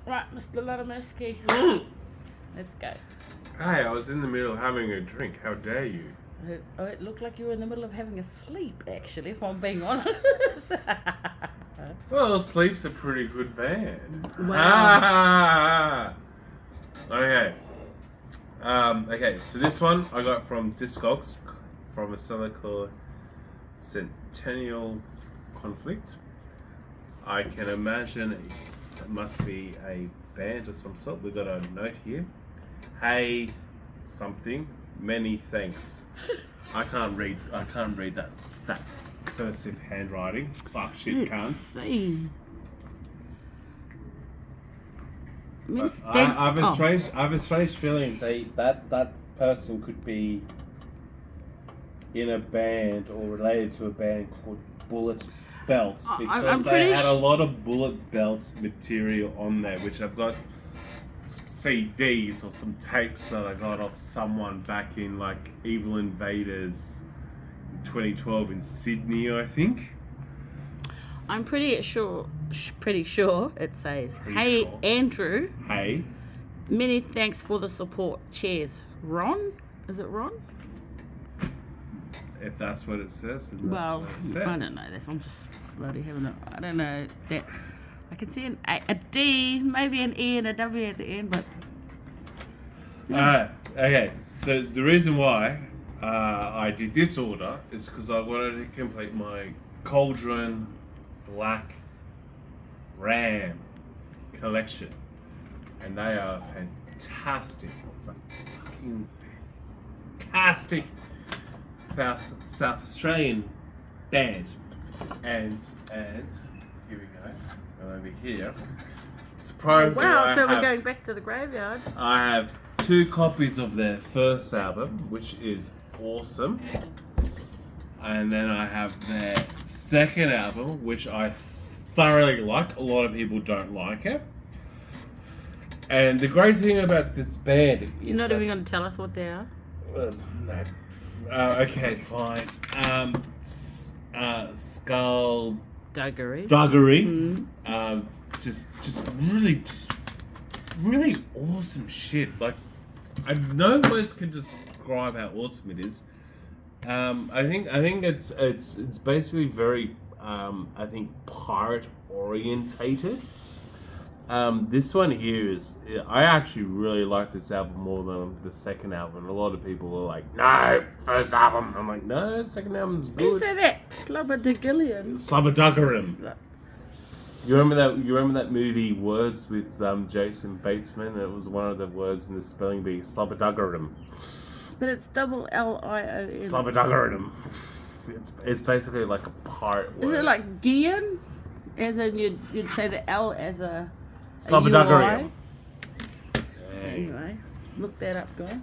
Right, Mr. Latimerski. Let's go. Hey, I was in the middle of having a drink. How dare you? It looked like you were in the middle of having a sleep, actually, if I'm being honest. Well, Sleep's a pretty good band. Wow. Okay. Okay, so this one I got from Discogs from a seller called Centennial Conflict. I can imagine it must be a band of some sort. We've got a note here. Hey, something. Many thanks. I can't read that cursive handwriting. Fuck shit, Let's cunt. see. I have a strange feeling that person could be in a band or related to a band called Bulletbelt, because they had a lot of Bulletbelt material on there, which I've got some CDs or some tapes that I got off someone back in like Evil Invaders in 2012 in Sydney, I think. I'm pretty sure it says, "Hey, sure. Andrew. Hey. Many thanks for the support. Cheers." Ron? Is it Ron? If that's what it says, then that's what it says. I don't know this. I'm just bloody having a... I don't know that... I can see a D, maybe an E and a W at the end, but... Alright, okay. So the reason why I did this order is because I wanted to complete my Cauldron Black Ram collection. And they are fantastic. Fucking fantastic South Australian band. And here we go. And over here. Surprisingly, wow, so we're going back to the graveyard. I have 2 copies of their first album, which is awesome. And then I have their second album, which I thoroughly like. A lot of people don't like it. And the great thing about this band is... You're not even going to tell us what they are? No. Okay, fine. Skullduy. Just really awesome shit. Like, no words can describe how awesome it is. I think it's basically very I think pirate orientated. This one here is, I actually really like this album more than the second album. A lot of people are like, no, first album. I'm like, no, second album's good. Who said that? Slubberdugillion. Slubberduggerum. You remember that movie Words with Jason Bateman? It was one of the words in the spelling bee, Slubberduggerum. But it's double Lion. Slubberduggerum. It's basically like a pirate word. Is it like Gian? As in you'd say the L as a Slubberduggerum. Anyway, look that up, guys.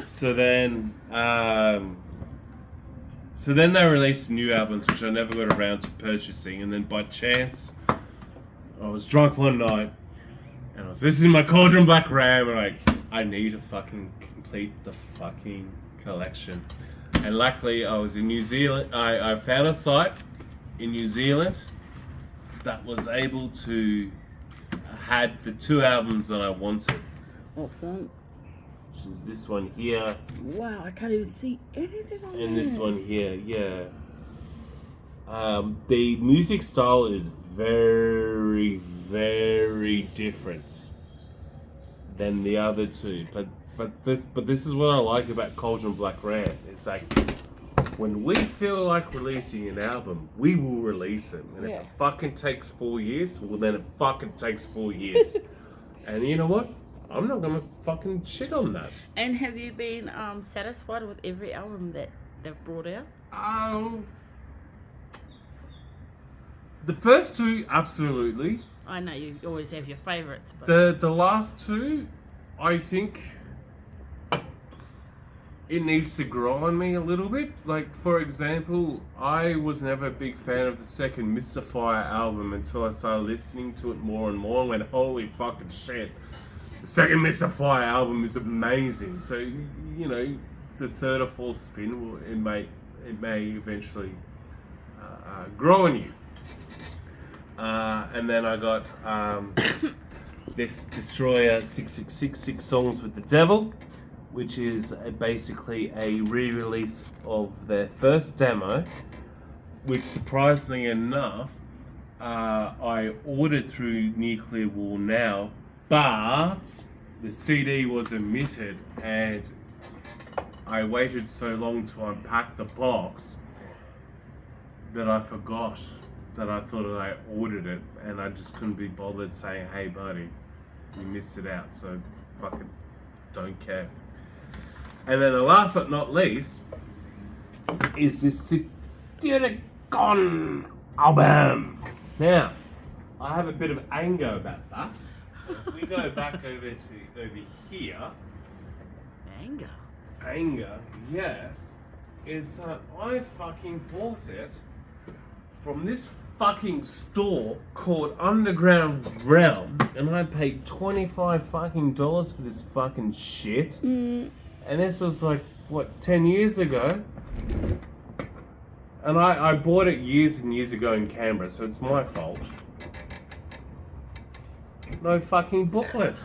So then they released new albums, which I never got around to purchasing, and then by chance, I was drunk one night, and I was listening to my Cauldron Black Ram, and I need to fucking complete the fucking collection. And luckily, I was in New Zealand. I found a site in New Zealand that was able to had the 2 albums that I wanted. Awesome. Which is this one here. Wow, I can't even see anything on and this one here, yeah. The music style is very, very different than the other 2. But this is what I like about Cauldron Black Ram. It's like, when we feel like releasing an album, we will release it. And if it fucking takes 4 years, well then it fucking takes 4 years. And you know what? I'm not gonna fucking shit on that. And have you been satisfied with every album that they've brought out? The first 2, absolutely. I know you always have your favourites, but the last 2, I think it needs to grow on me a little bit. Like, for example, I was never a big fan of the second Mr. Fire album until I started listening to it more and more and went, holy fucking shit. The second Mr. Fire album is amazing. So, you know, the third or fourth spin, it may eventually grow on you. And then I got this Destroyer 666 Six Songs with the Devil, which is basically a re-release of their first demo, which surprisingly enough, I ordered through Nuclear War Now, but the CD was omitted and I waited so long to unpack the box that I forgot that I thought that I ordered it, and I just couldn't be bothered saying, hey buddy, you missed it out, so fucking don't care. And then the last but not least is this Satyricon album. Now, I have a bit of anger about that. So if we go back over here. Anger, yes, is that I fucking bought it from this fucking store called Underground Realm, and I paid $25 fucking dollars for this fucking shit. And this was like, what, 10 years ago? And I bought it years and years ago in Canberra, so it's my fault. No fucking booklet.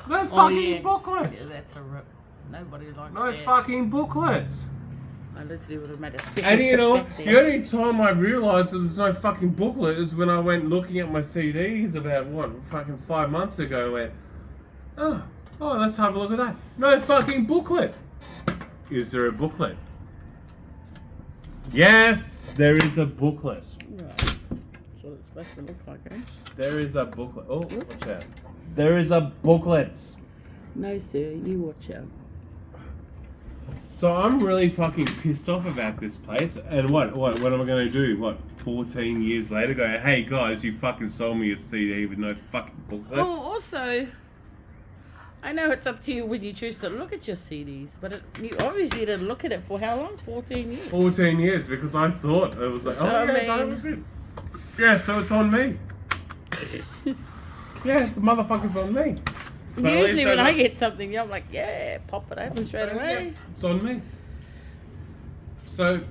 No fucking booklet. Yeah, that's a rip. Nobody likes No that. fucking booklets. I literally would have made a special And you know, trip back the there. only time I realised that there's no fucking booklet is when I went looking at my CDs about, what, fucking 5 months ago, and went, oh, let's have a look at that. No fucking booklet. Is there a booklet? Yes, there is a booklet. Right. That's what it's supposed to look like, eh? There is a booklet. Oh, watch out. There is a booklet. No, sir, you watch out. So I'm really fucking pissed off about this place. And what am I going to do? What, 14 years later go, hey guys, you fucking sold me a CD with no fucking booklet? Oh, also, I know it's up to you when you choose to look at your CDs, but you obviously didn't look at it for how long? 14 years? 14 years, because I thought it was like, So, oh yeah, that was it. Yeah, so it's on me. Yeah, the motherfucker's on me. But at Usually least when know- I get something, I'm like, yeah, pop it open straight away. Yeah, it's on me. So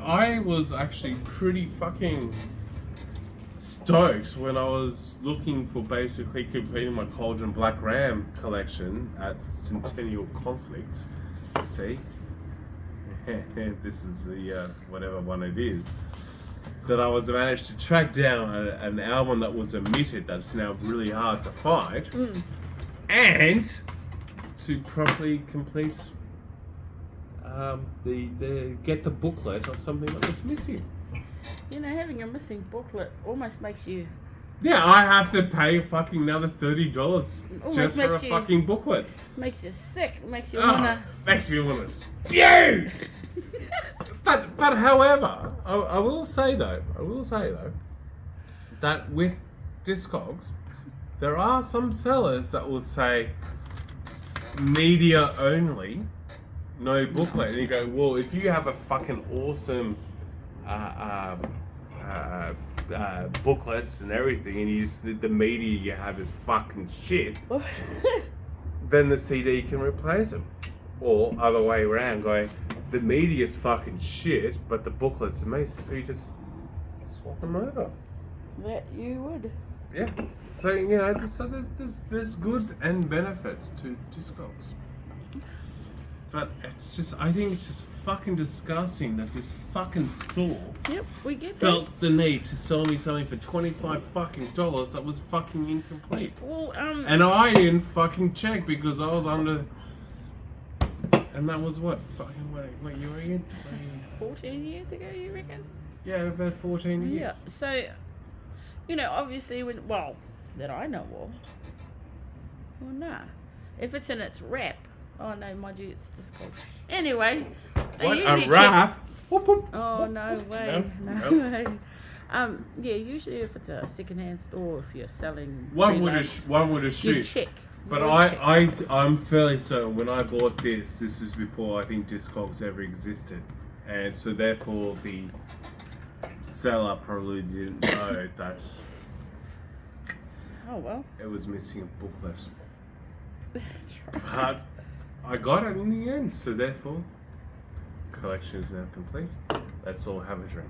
I was actually pretty fucking stoked when I was looking for basically completing my Cauldron Black Ram collection at Centennial Conflict. See? This is the whatever one it is. That I was managed to track down an album that was omitted that's now really hard to find. And to properly complete get the booklet of something that was missing. You know, having a missing booklet almost makes you... Yeah, I have to pay fucking another $30 just for a makes you- fucking booklet. Makes you sick. Makes you Oh, wanna... makes me want to spew. But however, I will say though that with Discogs, there are some sellers that will say media only, no booklet, and you go, well, if you have a fucking awesome booklets and everything, and you just, the media you have is fucking shit, then the CD can replace them. Or other way around, going, the media's fucking shit, but the booklet's amazing, so you just swap them over. That you would. Yeah. So you know, there's goods and benefits to Discogs. But it's just, I think it's just fucking disgusting that this fucking store Yep, we get that. felt the need to sell me something for $25 fucking dollars that was fucking incomplete. Well, And I didn't fucking check because I was under. And that was what? Fucking what year were you? 14 years ago, you reckon? Yeah, about 14 years. Yeah, so, you know, obviously when, well, that I know of, well, nah. If it's in its wrap, oh no, mind you, it's just cold. Anyway, they What, usually a wrap? Whoop, whoop. Oh, no way, no way. Yeah, usually if it's a second-hand store, if you're selling... One would you assume. check. But You always check. I'm fairly certain when I bought this is before I think Discogs ever existed. And so therefore the seller probably didn't know that Oh, well. it was missing a booklet. That's right. But I got it in the end, so therefore collection is now complete. Let's all have a drink.